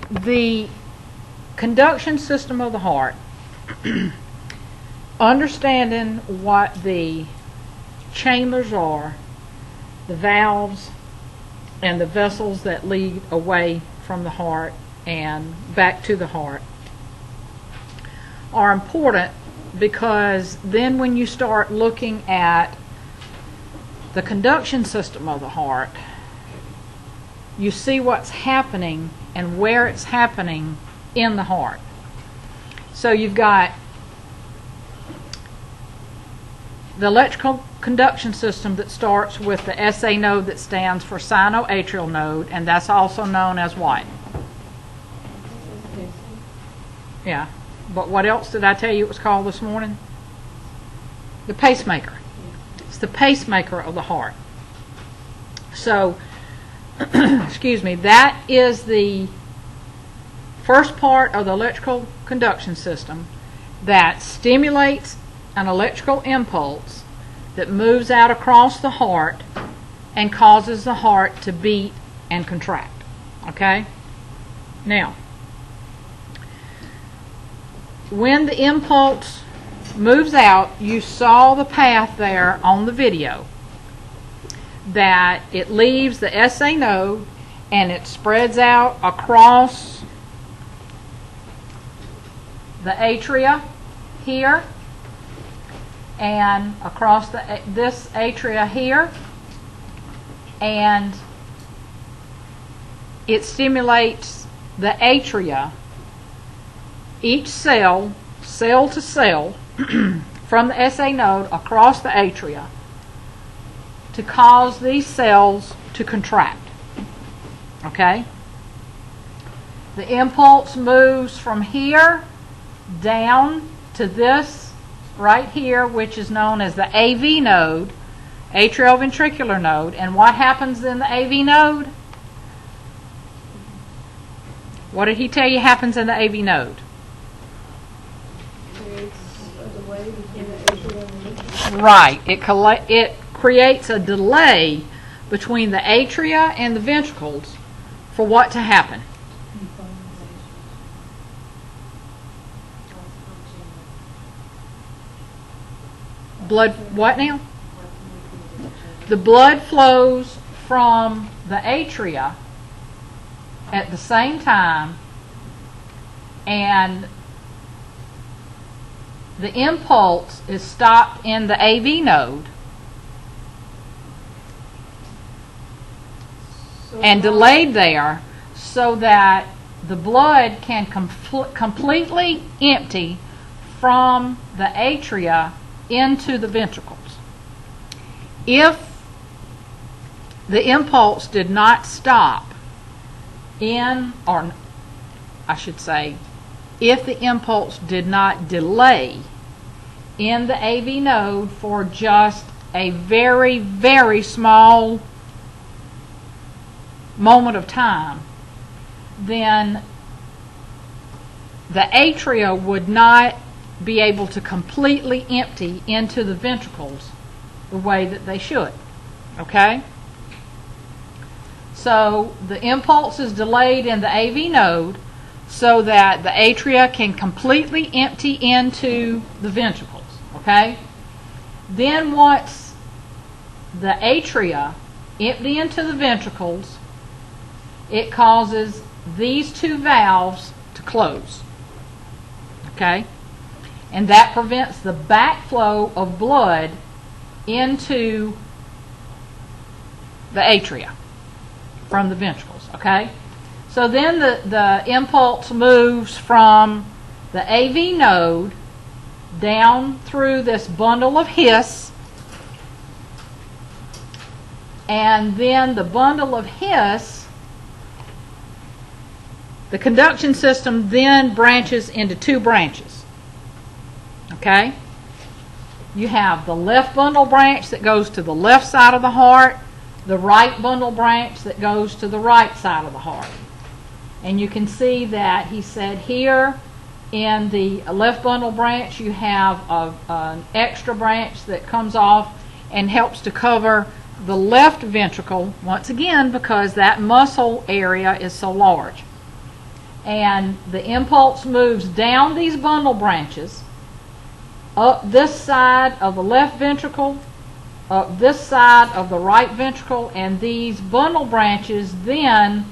the conduction system of the heart, understanding what the chambers are, the valves, and the vessels that lead away from the heart and back to the heart, are important, because then when you start looking at the conduction system of the heart, you see what's happening and where it's happening in the heart. So you've got the electrical conduction system that starts with the SA node, that stands for sinoatrial node, and that's also known as what? Yeah. But what else did I tell you it was called this morning? The pacemaker. It's the pacemaker of the heart. So, excuse me, that is the first part of the electrical conduction system that stimulates an electrical impulse that moves out across the heart and causes the heart to beat and contract. Okay? Now, when the impulse moves out, you saw the path there on the video, that it leaves the SA node and it spreads out across the atria here and across this atria here, and it stimulates the atria, each cell to cell, from the SA node across the atria, to cause these cells to contract. Okay? The impulse moves from here down to this right here, which is known as the AV node, atrioventricular node. And what happens in the AV node? What did he tell you happens in the AV node? Right. It creates a delay between the atria and the ventricles for what to happen? Blood, what now? The blood flows from the atria at the same time, and the impulse is stopped in the AV node and delayed there, so that the blood can completely empty from the atria into the ventricles. If the impulse did not stop in, or I should say, if the impulse did not delay in the AV node for just a very, very small moment of time, then the atria would not be able to completely empty into the ventricles the way that they should. Okay? So the impulse is delayed in the AV node so that the atria can completely empty into the ventricles. Okay? Then once the atria empty into the ventricles, it causes these two valves to close. Okay? And that prevents the backflow of blood into the atria from the ventricles. Okay? So then the impulse moves from the AV node down through this bundle of His, and then the bundle of His, the conduction system then branches into two branches. Okay? You have the left bundle branch that goes to the left side of the heart, the right bundle branch that goes to the right side of the heart. And you can see that he said here in the left bundle branch you have an extra branch that comes off and helps to cover the left ventricle, once again because that muscle area is so large. and the impulse moves down these bundle branches, up this side of the left ventricle, up this side of the right ventricle, and these bundle branches then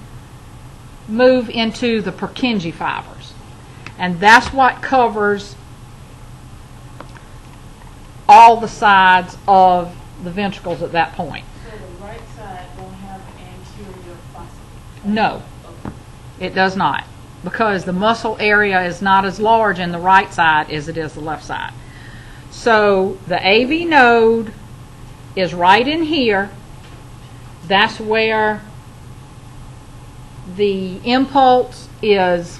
move into the Purkinje fibers. And that's what covers all the sides of the ventricles at that point. So the right side don't have anterior fossa? No, it does not, because the muscle area is not as large in the right side as it is the left side. So the AV node is right in here. That's where the impulse is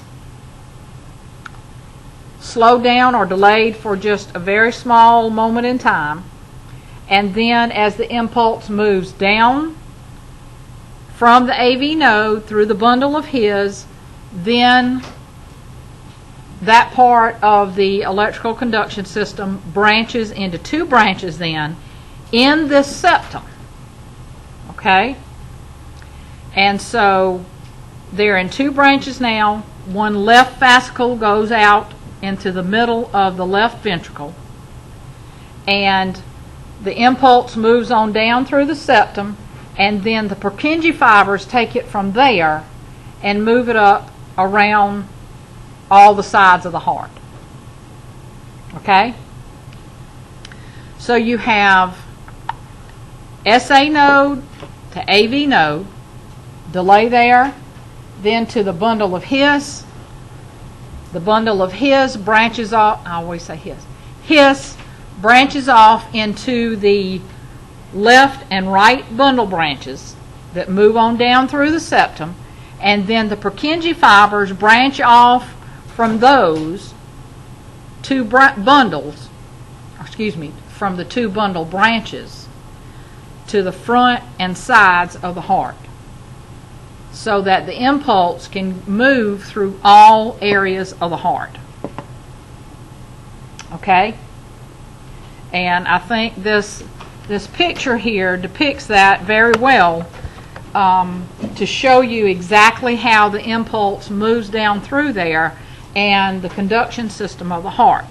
slowed down or delayed for just a very small moment in time. And then as the impulse moves down from the AV node through the bundle of His, then that part of the electrical conduction system branches into two branches then in this septum. Okay? And so they're in two branches now. One left fascicle goes out into the middle of the left ventricle, and the impulse moves on down through the septum, and then the Purkinje fibers take it from there and move it up around all the sides of the heart. Okay? So you have SA node to AV node, delay there, then to the bundle of His. The bundle of His branches off, I always say His branches off into the left and right bundle branches that move on down through the septum, and then the Purkinje fibers branch off from those two bundles, from the two bundle branches to the front and sides of the heart, so that the impulse can move through all areas of the heart. Okay? And I think this picture here depicts that very well, to show you exactly how the impulse moves down through there and the conduction system of the heart.